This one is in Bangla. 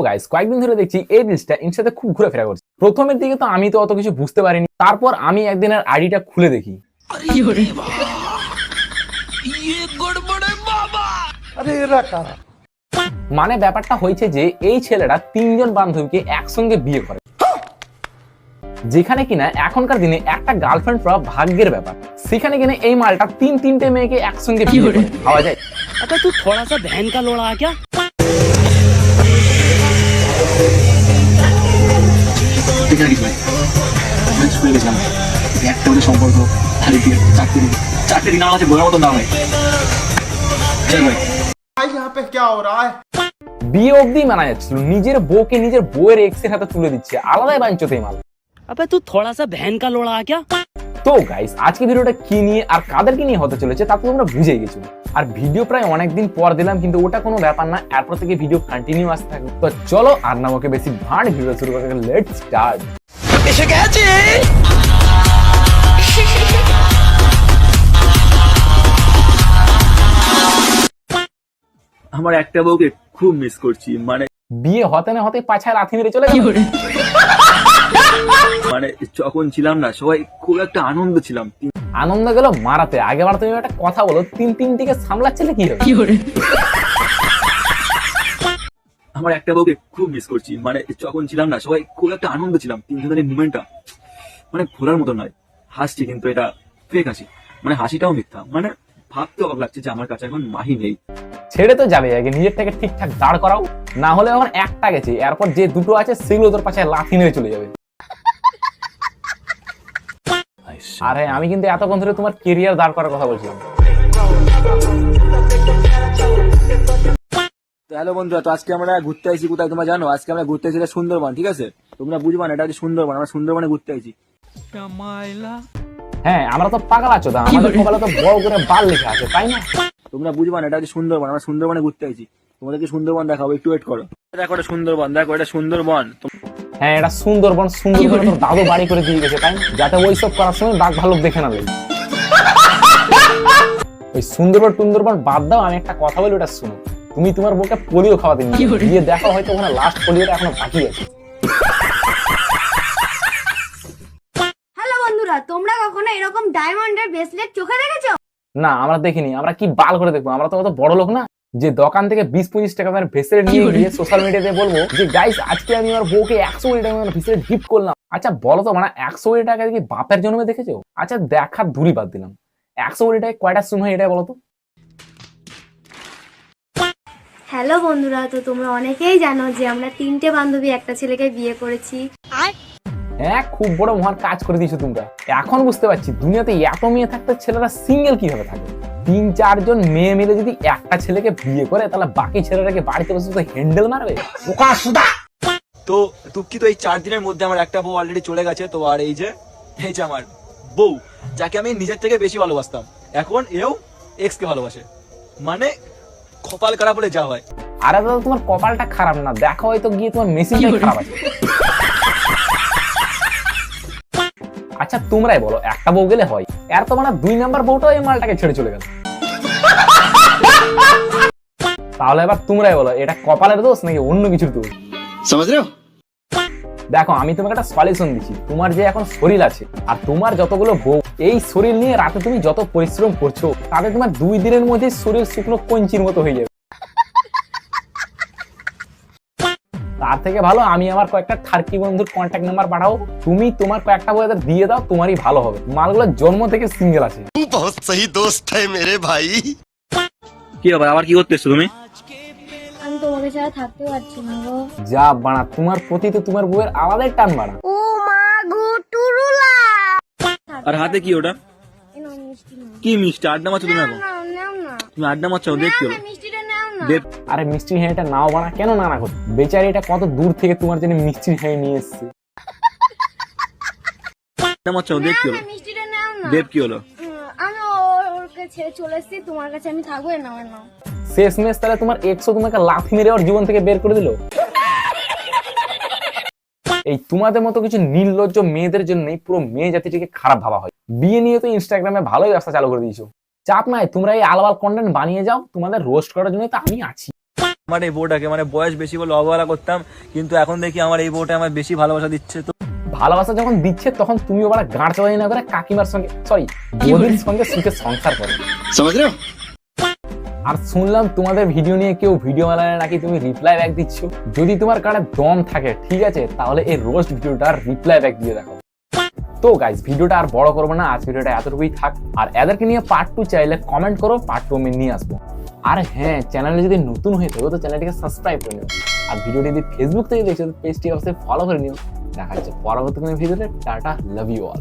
গাইস কয়েকদিন ধরে দেখছি এই রিলসটা ইনস্টাতে খুব ঘুরেফেরা করছে। প্রথমের দিকে তো আমি তো অত কিছু বুঝতে পারিনি, তারপর আমি একদিনের আইডিটা খুলে দেখি। মানে ব্যাপারটা হয়েছে যে এই ছেলেরা তিনজন বান্ধবীকে একসঙ্গে বিয়ে করে, যেখানে কিনা এখনকার দিনে একটা গার্লফ্রেন্ড পাওয়া ভাগ্যের ব্যাপার। সেখানে কিনা এই মালটা তিনটে মেয়েকে একসঙ্গে বিয়ে করে পাওয়া যায়। अबे तू थोड़ा सा बहन का लोड़ा है क्या? বিয়ে অবধি মানা যাচ্ছিল, নিজের বউকে নিজের বউয়ের এক্স এর হাতে তুলে দিচ্ছে, আলাদাই বাঞ্চতে মাল। अबे तू थोड़ा सा बहन का लोड़ा है क्या? তো গাইস আজকে ভিডিওটা কি নিয়ে আর কাদেরকে নিয়ে হতে চলেছে তা তো তোমরা বুঝেই গেছো। আর ভিডিও প্রায় অনেকদিন পর দিলাম, কিন্তু ওটা কোনো ব্যাপার না, এরপর থেকে ভিডিও কন্টিনিউ আসতে থাকবে। তো চলো আর না ওকে বেশি ভাঁড়, ভিডিও শুরু করে লেটস স্টার্ট। এসে গেছে। আমার একটা বউকে খুব মিস করছি, মানে বিয়ে হতে না হতে পাছায় লাথি মেরে চলে গেল। মানে যখন ছিলাম না সবাই খুব একটা আনন্দ ছিলাম। আনন্দ গেল মারাতে। আগেবার তুমি একটা কথা বলো, তিনটিকে সামলাচ্ছিলে কি হবে? আমার একটা বউকে খুব মিস করছি, মানে যখন ছিলাম না সবাই খুব একটা আনন্দ ছিলাম। তিনজনের মুভমেন্টটা মানে ভোলার মতো নয়। হাসছি কিন্তু এটা ফেক হাসি, মানে হাসিটাও মিথ্যা। মানে ভাবতে অবাক লাগছে যে আমার কাছে এখন মাহি নেই। ছেড়ে তো যাবে, আগে নিজেরটাকে ঠিকঠাক দাঁড় করাও, না হলে এখন একটা গেছে, এরপর যে দুটো আছে সেগুলো তোর পাশে লাথি মেরে চলে যাবে। আর হ্যাঁ, আমি কিন্তু এতক্ষণ ধরে তোমার কেরিয়ার দাঁড় করার কথা বলছিলাম। হ্যালো বন্ধুরা, তো আজকে আমরা ঘুরতে আইছি কোথায় তোমরা জানো? আজকে আমরা ঘুরতে আইছি সুন্দরবন, ঠিক আছে? তোমরা বুঝবা না, এটা হচ্ছে সুন্দরবন। আমরা সুন্দরবনে ঘুরতে আইছি। হ্যাঁ, আমরা তো পাগল আছো, তা আমাদের কপালে তো বড় করে বাল লেখা আছে, তাই না? তোমরা বুঝবা না, এটা হচ্ছে সুন্দরবন। আমরা সুন্দরবনে ঘুরতে আইছি, তোমাদেরকে সুন্দরবন দেখাবো, একটু ওয়েট করো। দেখো এটা সুন্দরবন, দেখো এটা সুন্দরবন। হ্যাঁ, এটা সুন্দরবন। সুন্দরবন তোর দাদু বাড়ি করে দিয়ে গেছে, তাই না? যাতে ওইসব করার সময় বাঘ ভালুক দেখে না লাগে। ওই সুন্দরবন বাদ দাও, আমি একটা কথা বলি, ওটা শুনো। তুমি তোমার বউকে পোলিও খাওয়াতে নিয়ে দেখো, হয়তো ওখানে লাস্ট পোলিওটা এখনো বাকি আছে। হ্যালো বন্ধুরা, তোমরা কখনো এরকম ডায়মন্ডের ব্রেসলেট চোখে দেখেছো? না, আমরা দেখিনি। আমরা কি বাল করে দেখবো? আমরা তো অত বড় লোক না যে দোকান থেকে 20-25 টাকা দামের ব্রেসলেট নিয়ে গিয়ে সোশ্যাল মিডিয়াতে বলবো যে গাইস আজকে আমি আমার বউকে 100 কোটি টাকা দামের ব্রেসলেট গিফট করলাম। আচ্ছা বলো তো, মানে 100 কোটি টাকা কি বাপের জন্মে দেখেছো? আচ্ছা দেখার দূরই বাদ দিলাম, 100 কোটি টাকা কয়টা সুম হয় এটা বলো তো? হ্যালো বন্ধুরা, তো তোমরা অনেকেই জানো যে আমরা 3টে বান্ধবী একটা ছেলেকে বিয়ে করেছি। হ্যাঁ, খুব বড় মহান কাজ করে দিয়েছো তোমরা। এখন বুঝতে পারছি দুনিয়াতে এত মেয়ে থাকতে ছেলেরা সিঙ্গেল কিভাবে থাকে। 3-4 জন মেয়ে মিলে যদি একটা ছেলেকে বিয়ে করে, তাহলে বাকি ছেলেটাকে বাড়িতে বসে বসে হ্যান্ডেল মারবে। তো দুঃখিত, এই 4 দিনের মধ্যে আমার একটা বউ অলরেডি চলে গেছে। তো আর এই যে আমার বউ, যাকে আমি নিজের থেকে বেশি ভালোবাসতাম, এখন এও এক্স কে ভালোবাসে। মানে কপাল খারাপ বলে যা হয়। আরে দাদা, তোমার কপালটা খারাপ না, দেখো হয়তো গিয়ে তোমার মেশিনটাই খারাপ আছে। আচ্ছা তোমরাই বলো, একটা বউ গেলে হয়? এর তো মানে 2 নাম্বার বউটাও এই মালটাকে ছেড়ে চলে গেল। তাহলে এবার তোমরাই বলো, এটা কপালের দোষ নাকি অন্য কিছুর দোষ? দেখো আমি তোমাকে একটা সলিউশন দিচ্ছি। তোমার যে এখন শরীর আছে আর তোমার যতগুলো বউ, এই শরীর নিয়ে রাতে তুমি যত পরিশ্রম করছো, তাতে তোমার 2 দিনের মধ্যে শরীর শুকনো কঞ্চির মতো হয়ে যাবে। তার থেকে ভালো আমি আমার কয়েকটা ঠারকি বন্ধুর কন্ট্যাক্ট নাম্বার পাঠাও, তুমি তোমার কয়েকটা বউ এদের দিয়ে দাও, তোমারই ভালো হবে। মালগুলো জন্ম থেকে সিঙ্গেল আছে। बहुत सही दोस्त है मेरे भाई। কি হবে, আবার কি করতে এসছো তুমি? আমি তোমাকে ছাড়া থাকতে পারছি না গো। যা বাড়া, তোমার প্রতি তো তোমার বউয়ের আলাদাই টান বাড়া। ও মা গো টুরুলা। আর হাতে কি ওটা? এনো মিষ্টি নাও। কি মিষ্টি? আড্ডা মারছো তুমি এখন? নাও নাও না। তুমি আড্ডা মারছো, দেখ কি হলো? মিষ্টিটা নাও না। দেব আরে মিষ্টি হ্যাঁ, এটা নাও বানা, কেন না করো? বেচারি এটা কত দূর থেকে তোমার জন্য মিষ্টি হ্যাঁ নিয়ে এসছে। আড্ডা মারছো, দেখ কি হলো? মিষ্টিটা নাও না। দেব কি হলো? আমি ওরকে ছেড়ে চলে এসেছি, তোমার কাছে আমি থাকবো না। নাও। শেষমেশ তাহলে তোমার এক্সও তোমাকে লাথি মেরে ওর জীবন থেকে বের করে দিল। এই তোমাদের মতো কিছু নির্লজ্জ মেয়েদের জন্যই পুরো মেয়ে জাতিটিকে খারাপ ভাবা হয়। বিয়ে নিয়ে তো ইনস্টাগ্রামে ভালোই ব্যবসা চালু করে দিয়েছো। চাপ নাই, তোমরা এই আলাদা কন্টেন্ট বানিয়ে যাও, তোমাদের রোস্ট করার জন্য তো আমি আছি। আমার এই বউটাকে মানে বয়স বেশি বলে অবহেলা করতাম, কিন্তু এখন দেখি আমার এই বউটা আমার বেশি ভালোবাসা দিচ্ছে। তো ভালোবাসা যখন দিচ্ছে তখন তুমি ওরা গাঁট চালাই না করে কাকিমার সঙ্গে সরি বৌদির সঙ্গে সুখে সংসার করো। আর শুনলাম তোমাদের ভিডিও নিয়ে কেউ ভিডিও বানালে নাকি তুমি রিপ্লাই ব্যাক দিচ্ছ। যদি তোমার কাছে দম থাকে ঠিক আছে, তাহলে এই রোস্ট ভিডিওটার রিপ্লাই ব্যাক দিয়ে দেখো। তো গাইস ভিডিওটা আর বড় করবো না, আজ ভিডিওটা এতটুকুই থাক। আর এদেরকে নিয়ে পার্ট 2 চাইলে কমেন্ট করো, পার্ট 2 আমি নিয়ে আসবো। আর হ্যাঁ, চ্যানেলে যদি নতুন হয়ে থাকো তো চ্যানেলটিকে সাবস্ক্রাইব করে নিও। আর ভিডিওটি যদি ফেসবুক থেকে দেখছো তো পেজটি অবশ্যই ফলো করে নিও। দেখা যাচ্ছে পরবর্তী কোনো ভিডিওতে। Tata, love you all.